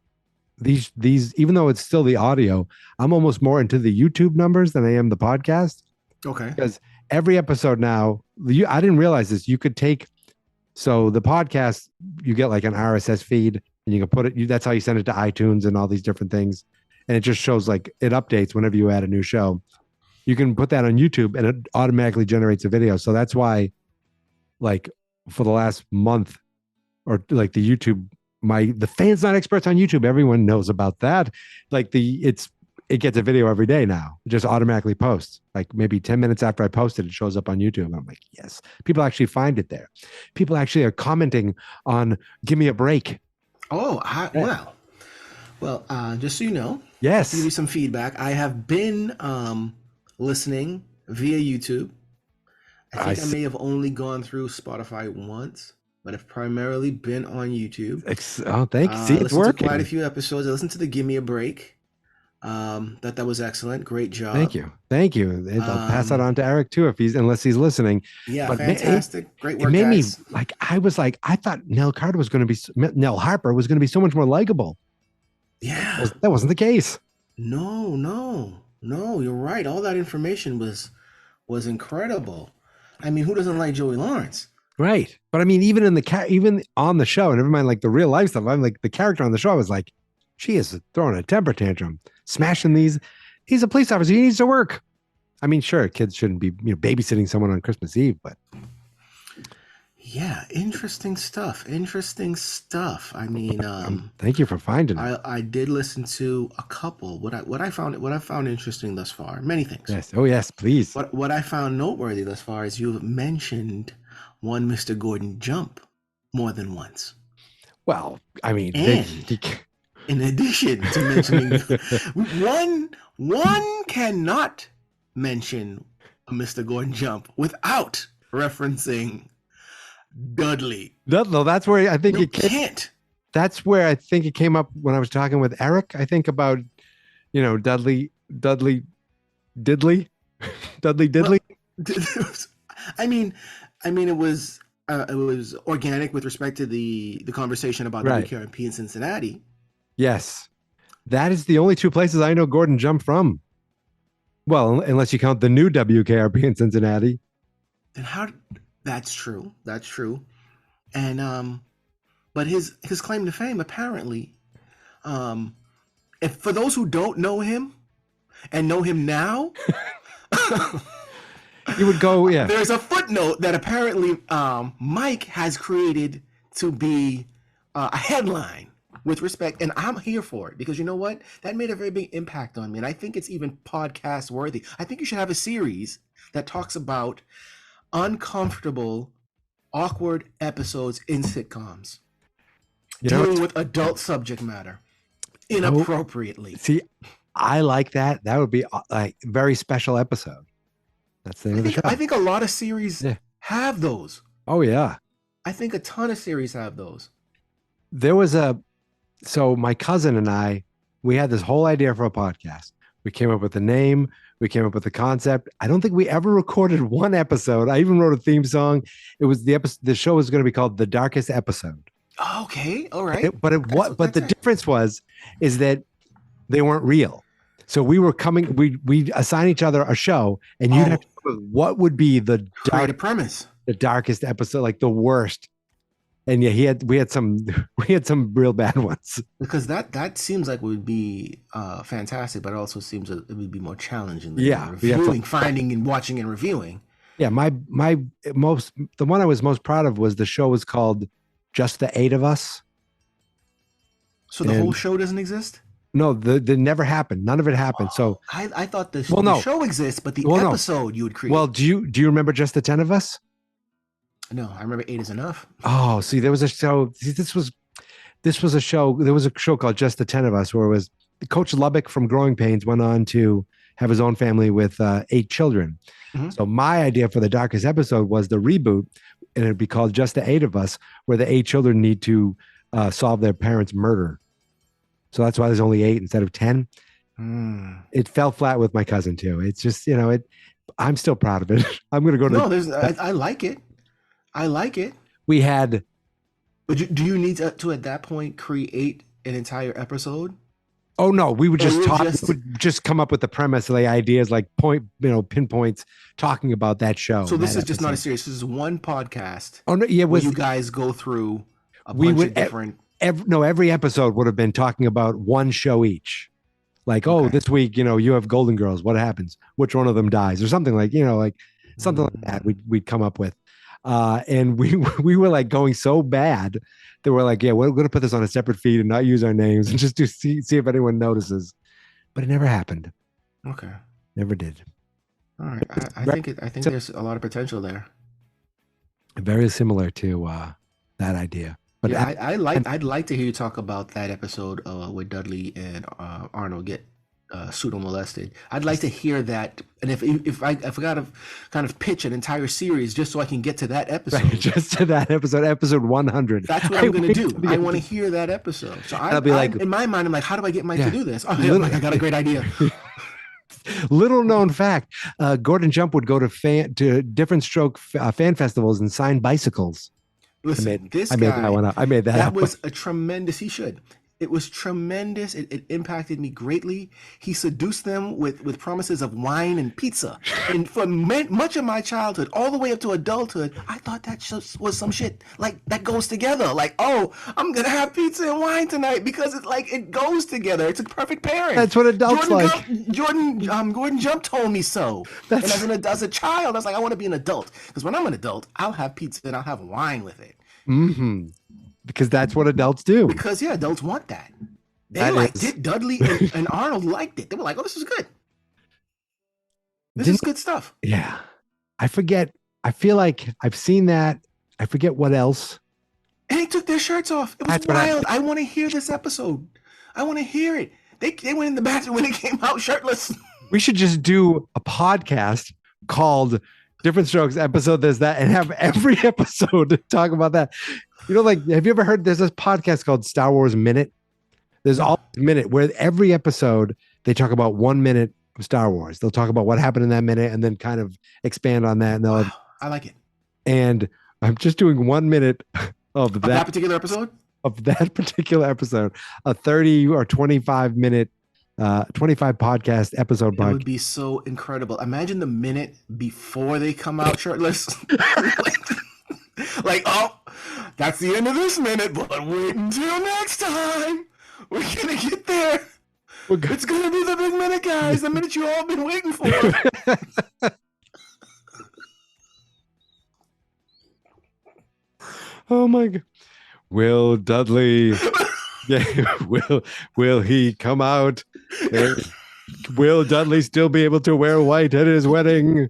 these, even though it's still the audio, I'm almost more into the YouTube numbers than I am the podcast. Okay. Because every episode now, I didn't realize this. You could take, so the podcast, you get like an RSS feed and you can put it, that's how you send it to iTunes and all these different things. And it just shows like it updates whenever you add a new show. You can put that on YouTube and it automatically generates a video. So that's why, like, for the last month or like the YouTube, the fans not experts on YouTube, everyone knows about that. Like it gets a video every day now. It just automatically posts. Like maybe 10 minutes after I post it, it shows up on YouTube. And I'm like, yes, people actually find it there. People actually are commenting on Give Me a Break. Oh, well, just so you know, yes, to give you some feedback, I have been listening via think I may have only gone through Spotify once, but I've primarily been on YouTube. Oh, thank you. See, it's working. To quite a few episodes. I listened to the Give Me a Break. That was excellent. Great job. Thank you. I'll pass that on to Eric too, unless he's listening. Yeah, but fantastic. Great work. It made guys. me like, I thought Nell Harper was going to be so much more likable. Yeah, that wasn't the case. No, you're right. All that information was incredible. I mean, who doesn't like Joey Lawrence? Right. But I mean, even on the show, and never mind like the real life stuff, I'm like the character on the show, I was like, she is throwing a temper tantrum, smashing these. He's a police officer. He needs to work. I mean, sure, kids shouldn't be babysitting someone on Christmas Eve, but yeah, interesting stuff. I mean, thank you for finding it. I did listen to a couple. What I found interesting thus far, many things. Yes. Oh yes, please. What I found noteworthy thus far is you've mentioned one Mr. Gordon Jump more than once. Well, I mean, in addition to mentioning one cannot mention a Mr. Gordon Jump without referencing Dudley. No, that's where I think can't. That's where I think it came up when I was talking with Eric. I think about, Dudley Diddley. Well, I mean, it was organic with respect to the conversation about WKRP in Cincinnati. Yes, that is the only two places I know Gordon jumped from. Well, unless you count the new WKRP in Cincinnati. Then how? That's true. And but his claim to fame apparently, if for those who don't know him and know him now, you would go. Yeah. There's a footnote that apparently Mike has created to be a headline with respect, and I'm here for it because you know what? That made a very big impact on me, and I think it's even podcast worthy. I think you should have a series that talks about uncomfortable, awkward episodes in sitcoms, dealing with adult subject matter inappropriately. See, I like that. That would be like a very special episode. That's the name of the show. I think a lot of series have those. Oh yeah, I think a ton of series have those. There was so my cousin and I, we had this whole idea for a podcast. We came up with the name. We came up with the concept. I don't think we ever recorded one episode. I even wrote a theme song. It was the show was going to be called The Darkest Episode. Okay. All right. But the difference is that they weren't real. So we were we assign each other a show and you'd have to come up with what would be the premise, the darkest episode, like the worst. And yeah, we had some real bad ones. Because that seems like it would be fantastic, but it also seems it would be more challenging. Than finding and watching and reviewing. Yeah, the one I was most proud of was the show was called Just the Eight of Us. So the whole show doesn't exist? No, the never happened. None of it happened. So I thought the show exists, but the episode you would create. Well, do you remember Just the 10 of Us? No, I remember 8 is Enough. Oh, see, there was a show. This was a show. There was a show called Just the 10 of Us, where it was Coach Lubbock from Growing Pains went on to have his own family with 8 children. Mm-hmm. So my idea for the darkest episode was the reboot, and it'd be called Just the 8 of Us, where the 8 children need to solve their parents' murder. So that's why there's only 8 instead of 10. It fell flat with my cousin too. It's just, I'm still proud of it. I'm going to go to. No, I like it. I like it. We had. But do you need to at that point create an entire episode? Oh no, we would just talk. Would just come up with the premise, the ideas, like pinpoints, talking about that show. So this is just not a series. This is one podcast. Oh no, yeah, where you guys go through a bunch of different. Every episode would have been talking about one show each. Like, this week, you have Golden Girls. What happens? Which one of them dies, or something like, something like that. We'd come up with, and we were like going so bad that we're like, yeah, we're going to put this on a separate feed and not use our names and just see if anyone notices. But it never happened. Okay, never did. All right, I think there's a lot of potential there. Very similar to that idea. But yeah, I'd like to hear you talk about that episode where Dudley and Arnold get pseudo molested. I'd like to hear that, and if I forgot to kind of pitch an entire series just so I can get to that episode, right, just to that episode 100. That's what I'm going to do. I want to hear that episode. So I'll be like, in my mind, I'm like, how do I get Mike to do this? Oh, yeah, I got a great idea. Little known fact: Gordon Jump would go to different stroke fan festivals and sign bicycles. Listen, I made that one up. I made that. That was a tremendous. He should. It was tremendous. It impacted me greatly. He seduced them with promises of wine and pizza. And for much of my childhood, all the way up to adulthood, I thought that was some shit like that goes together. Like, oh, I'm gonna have pizza and wine tonight because it goes together. It's a perfect pairing. That's what adults Gordon Jump told me so. And as a child, I was like, I want to be an adult because when I'm an adult, I'll have pizza and I'll have wine with it. Mm-hmm. Because that's what adults do. Because adults want that. They liked it. Dudley and Arnold liked it. They were like, "Oh, this is good. This is good stuff." Yeah, I forget. I feel like I've seen that. I forget what else. And they took their shirts off. It was wild. I want to hear this episode. I want to hear it. They went in the bathroom when they came out shirtless. We should just do a podcast called Different Strokes episode. There's that, and have every episode talk about that. Like, have you ever heard there's this podcast called Star Wars Minute? There's all minute where every episode they talk about 1 minute of Star Wars. They'll talk about what happened in that minute and then kind of expand on that. And I like it. And I'm just doing 1 minute of that particular episode. Of that particular episode, a 30 or 25 minute, 25 podcast episode. It would be so incredible. Imagine the minute before they come out shirtless. Like, oh, that's the end of this minute, but wait until next time. We're going to get there. It's going to be the big minute, guys. The minute you all been waiting for. Oh, my God. Will Dudley, will he come out? Will Dudley still be able to wear white at his wedding?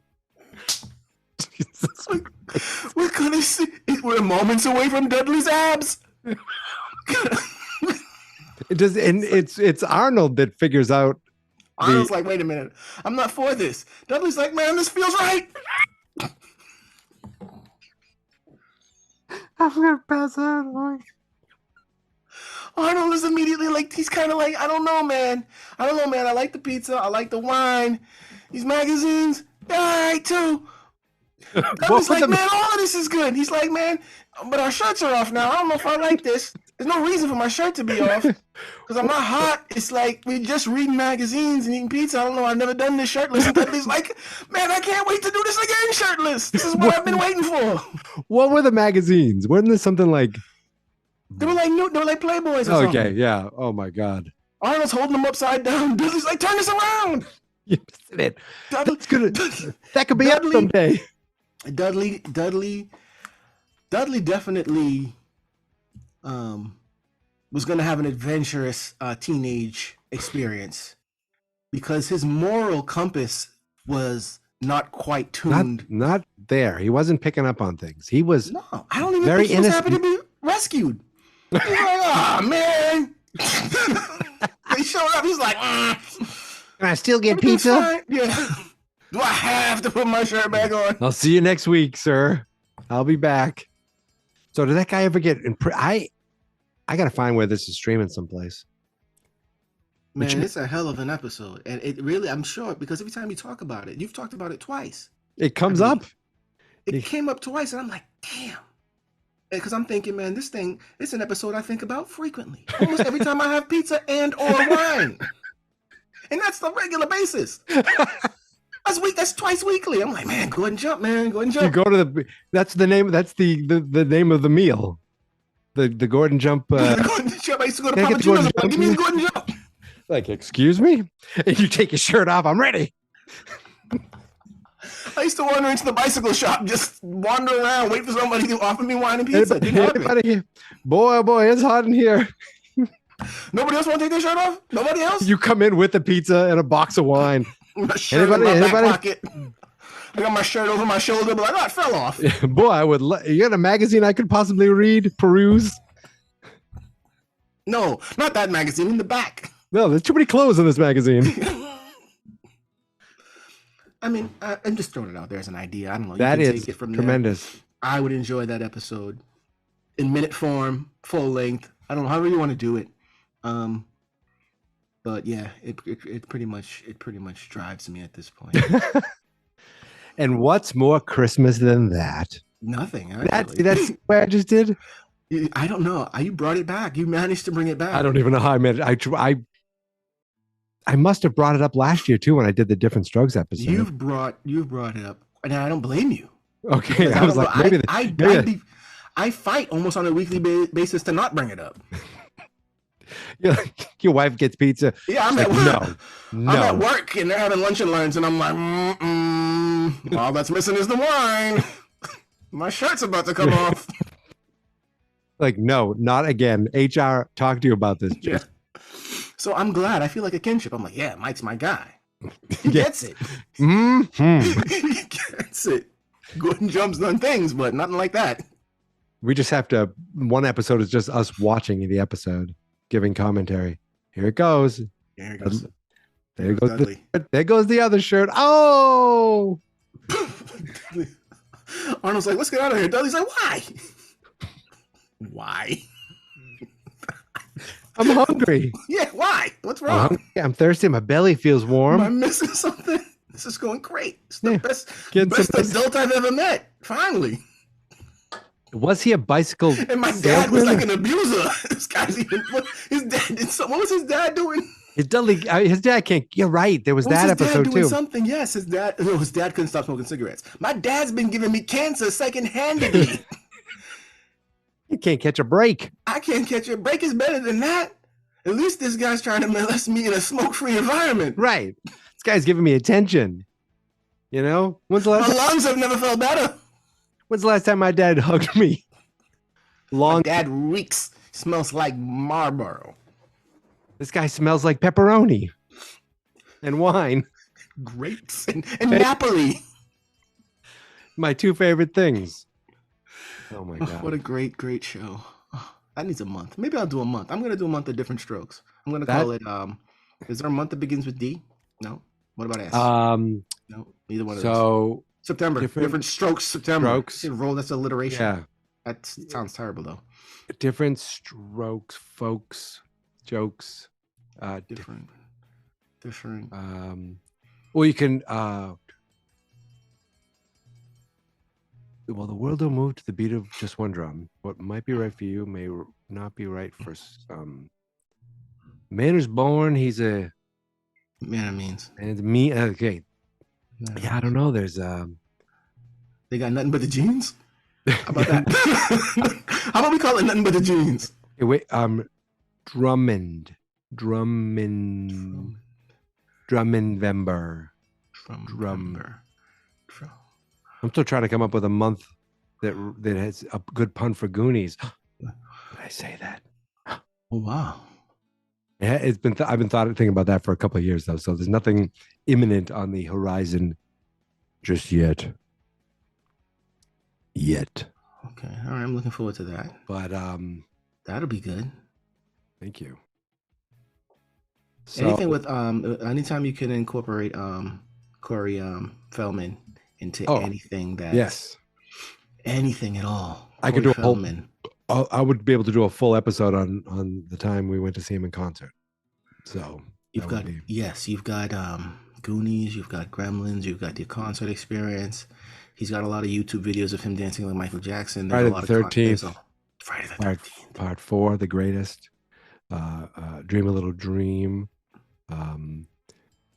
We're gonna see. We're moments away from Dudley's abs. It's Arnold that figures out. Arnold's like, wait a minute, I'm not for this. Dudley's like, man, this feels right. I'm gonna pass out. Arnold is immediately like, he's kind of like, I don't know, man. I like the pizza. I like the wine. These magazines, they're all right too. Dudley's like, man, all of this is good. He's like, man, but our shirts are off now. I don't know if I like this. There's no reason for my shirt to be off because I'm not hot. It's like we're just reading magazines and eating pizza. I don't know. I've never done this shirtless. And Dudley's like, man, I can't wait to do this again shirtless. This is what I've been waiting for. What were the magazines? Wasn't there something like? They were like Playboys. Or something. Okay, yeah. Oh my God. Arnold's holding them upside down. Dudley's like, turn this around. You missed it. That's good. That could be up someday. Dudley definitely was going to have an adventurous teenage experience because his moral compass was not quite tuned. Not there. He wasn't picking up on things. He was. No, I don't even think he was happy to be rescued. He's like, oh man. He showed up. He's like, can I still get pizza? Fine. Yeah. Do I have to put my shirt back on? I'll see you next week, sir. I'll be back. So did that guy ever get I got to find where this is streaming someplace. Man, it's a hell of an episode. And it really, I'm sure, because every time you talk about it, you've talked about it twice. It comes up. It came up twice, and I'm like, damn. Because I'm thinking, man, it's an episode I think about frequently. Almost every time I have pizza or wine. And that's the regular basis. That's twice weekly. I'm like, man, go ahead and jump, man. Go ahead and jump. You go to that's the name name of the meal. The Gordon Jump. The Gordon Jump. I used to go to Papa Gino's. Like, give me the Gordon Jump. Like, excuse me? And you take your shirt off. I'm ready. I used to wander into the bicycle shop, just wander around, wait for somebody to offer me wine and pizza. Anybody? Boy, oh boy, it's hot in here. Nobody else want to take their shirt off? Nobody else? You come in with a pizza and a box of wine. My shirt in my back pocket. I got my shirt over my shoulder, but like, oh, it fell off. Boy, you got a magazine I could possibly peruse? No, not that magazine, in the back. No, there's too many clothes in this magazine. I mean, I'm just throwing it out there as an idea. I don't know. That is take it from tremendous. There. I would enjoy that episode in minute form, full length. I don't know, however you want to do it. But yeah, it pretty much drives me at this point. And what's more Christmas than that? Nothing. That's what I just did. I don't know. You brought it back. You managed to bring it back. I don't even know how I made it. I must have brought it up last year too when I did the Different Strokes episode. You've brought it up, and I don't blame you. Okay, I was like, maybe I fight almost on a weekly basis to not bring it up. Your wife gets pizza. Yeah, I'm like, at work. No. I'm at work, and they're having lunch and learns, and I'm like, all that's missing is the wine. My shirt's about to come off. Like, no, not again. HR, talk to you about this. Yeah. So I'm glad. I feel like a kinship. I'm like, yeah, Mike's my guy. He gets it. Mm-hmm. He gets it. Gordon Jump's done things, but nothing like that. We just have to. One episode is just us watching the episode, giving commentary. Here it goes. There it goes. There goes the other shirt. Oh! Arnold's like, let's get out of here. Dudley's like, why? Why? I'm hungry. Yeah, why? What's wrong? I'm thirsty. My belly feels warm. Am I missing something? This is going great. It's the best some- adult I've ever met. Finally. Was he a bicycle? And my dad was like an abuser. This guy's even. His dad did what was his dad doing? His dad can't. You're right. There was that episode doing too. Something. Yes, his dad couldn't stop smoking cigarettes. My dad's been giving me cancer second-handedly. You can't catch a break. I can't catch a break. Is better than that. At least this guy's trying to molest me in a smoke-free environment. Right. This guy's giving me attention. You know? My lungs have never felt better. When's the last time my dad hugged me? My dad reeks. Smells like Marlboro. This guy smells like pepperoni and wine. Grapes and Napoli. My two favorite things. Oh my God. What a great show. That needs a month. Maybe I'll do a month. I'm going to do a month of Different Strokes. I'm going to call it, is there a month that begins with D? No. What about S? No, neither one of those. September. Different Strokes September. That's alliteration. Yeah. That sounds terrible though. Different Strokes, folks, jokes. Different. Well, you can, well, the world will move to the beat of just one drum. What might be right for you may not be right for some. Man is born. He's a man of means. And it's me. Okay. Yeah, I don't know. There's They got nothing but the jeans. How about that? How about we call it nothing but the jeans? Hey, wait. Drummondvember. I'm still trying to come up with a month that has a good pun for Goonies. Did I say that? Oh wow! Yeah, I've been thinking about that for a couple of years though. So there's nothing imminent on the horizon just yet. Okay, all right. I'm looking forward to that. But that'll be good. Thank you. So, anything with anytime you can incorporate Corey Feldman into anything that anything at all. I could do I would be able to do a full episode on the time we went to see him in concert. So You've got Goonies, you've got Gremlins, you've got the Concert Experience. He's got a lot of YouTube videos of him dancing like Michael Jackson. Friday the 13th. Friday the 13th. Part 4, The Greatest. Dream a Little Dream.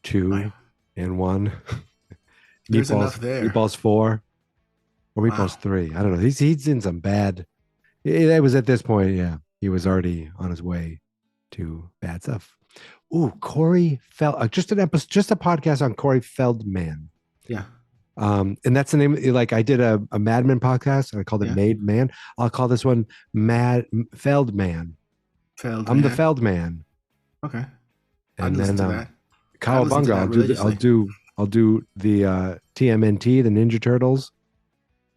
2 and 1. There's enough there. Meatballs 4 or Meatballs 3. I don't know. He's in some bad. It was at this point, yeah. He was already on his way to bad stuff. Ooh, Corey just a podcast on Corey Feldman. Yeah. And that's the name. Like I did a Mad Men podcast and I called it Made Man. I'll call this one Feldman. I'm the Feldman. Okay. And then Cowabunga. I'll do the TMNT, the Ninja Turtles,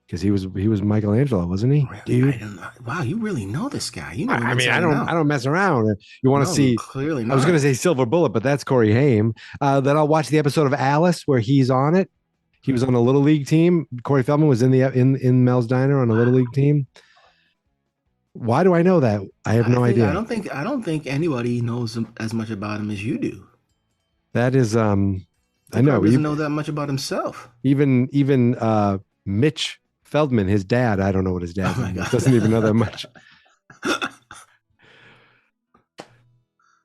because he was Michelangelo, wasn't he, dude? Wow, you really know this guy. You know. I mean, I don't mess around. You want to see? Clearly not. I was going to say Silver Bullet, but that's Corey Haim. Then I'll watch the episode of Alice where he's on it. He was on a little league team. Corey Feldman was in Mel's Diner on a little league team. Why do I know that? I have no idea. I don't think anybody knows as much about him as you do. That is I know. He doesn't know that much about himself. Even Mitch Feldman, his dad, I don't know what his dad doesn't even know that much.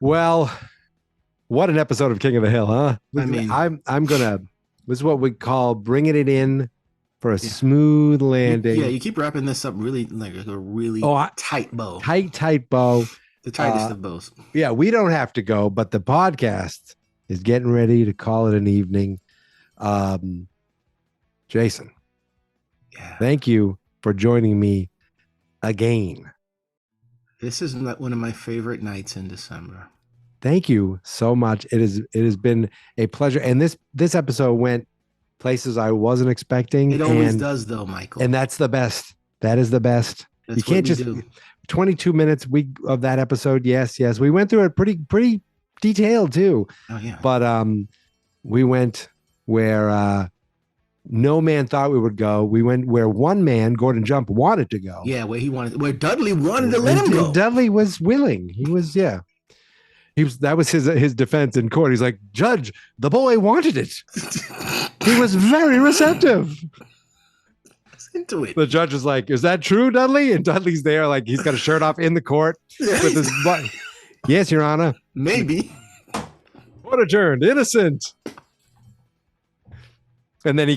Well, what an episode of King of the Hill, huh? I mean, I'm gonna. This is what we call bringing it in for a smooth landing. You keep wrapping this up really like a really tight bow. Tight bow. The tightest of bows. Yeah, we don't have to go, but the podcast is getting ready to call it an evening. Jason, thank you for joining me again. This is one of my favorite nights in December. Thank you so much. It has been a pleasure. And this episode went places I wasn't expecting. It always does, though, Michael. And that's the best. That is the best. That's you can't just do. 22 minutes of that episode. Yes. We went through it pretty detailed too. Oh yeah. But we went where no man thought we would go. We went where one man, Gordon Jump, wanted to go. Yeah, where Dudley wanted to let him go. Dudley was willing. He was that was his defense in court. He's like, Judge, the boy wanted it. He was very receptive. Into it. The judge is like, is that true, Dudley? And Dudley's there, like he's got a shirt off in the court with his butt. Yes, Your Honor. Maybe. What adjourned. Innocent. And then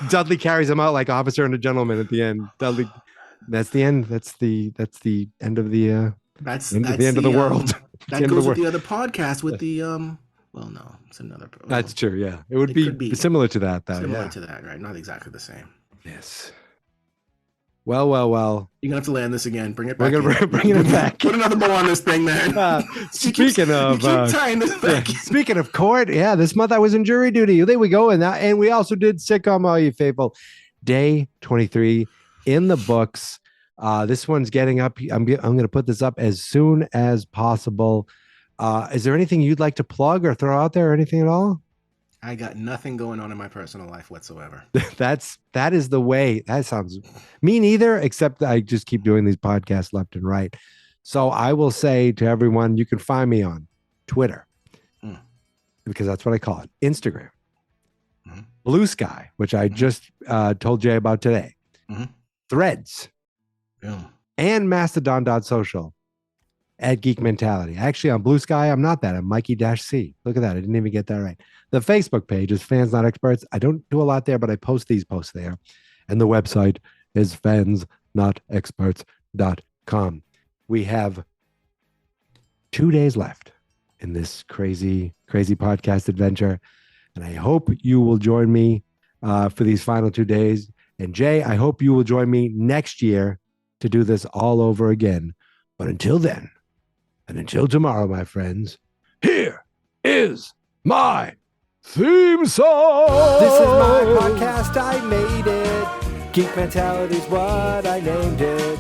Dudley carries him out like officer and a gentleman at the end. Dudley, that's the end. That's the end of the that's the end of the world. That goes with the other podcast with the well, no, it's another. That's true. Yeah, it would be similar to that, though. Similar to that, right? Not exactly the same. Yes. Well. You're gonna have to land this again. Bring it back. We're gonna bring it back. Put another bow on this thing, man. Speaking of tying this back. Speaking of court, this month I was in jury duty. There we go, and we also did Sitcom, all you faithful. Day 23 in the books. This one's getting up. I'm going to put this up as soon as possible. Is there anything you'd like to plug or throw out there or anything at all? I got nothing going on in my personal life whatsoever. That is the way. That sounds me neither, except I just keep doing these podcasts left and right. So I will say to everyone, you can find me on Twitter because that's what I call it. Instagram, Blue Sky, which I just told Jay about today, Threads, and Mastodon.social at Geek Mentality. Actually, on Blue Sky, I'm not that. I'm Mikey-C. Look at that. I didn't even get that right. The Facebook page is Fans Not Experts. I don't do a lot there, but I post these posts there. And the website is fansnotexperts.com. We have 2 days left in this crazy podcast adventure. And I hope you will join me for these final 2 days. And Jay, I hope you will join me next year to do this all over again. But until then, and until tomorrow, my friends, here is my theme song. This is my podcast, I made it. Geek Mentality's what I named it.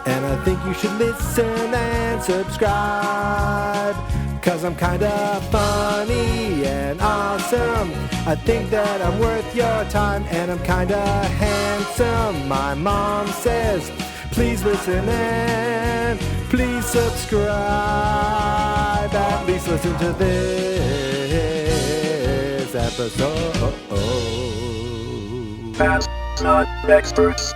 And I think you should listen and subscribe. Cause I'm kinda funny and awesome. I think that I'm worth your time. And I'm kinda handsome. My mom says, please listen and please subscribe. At least please listen to this episode. Fast, not experts.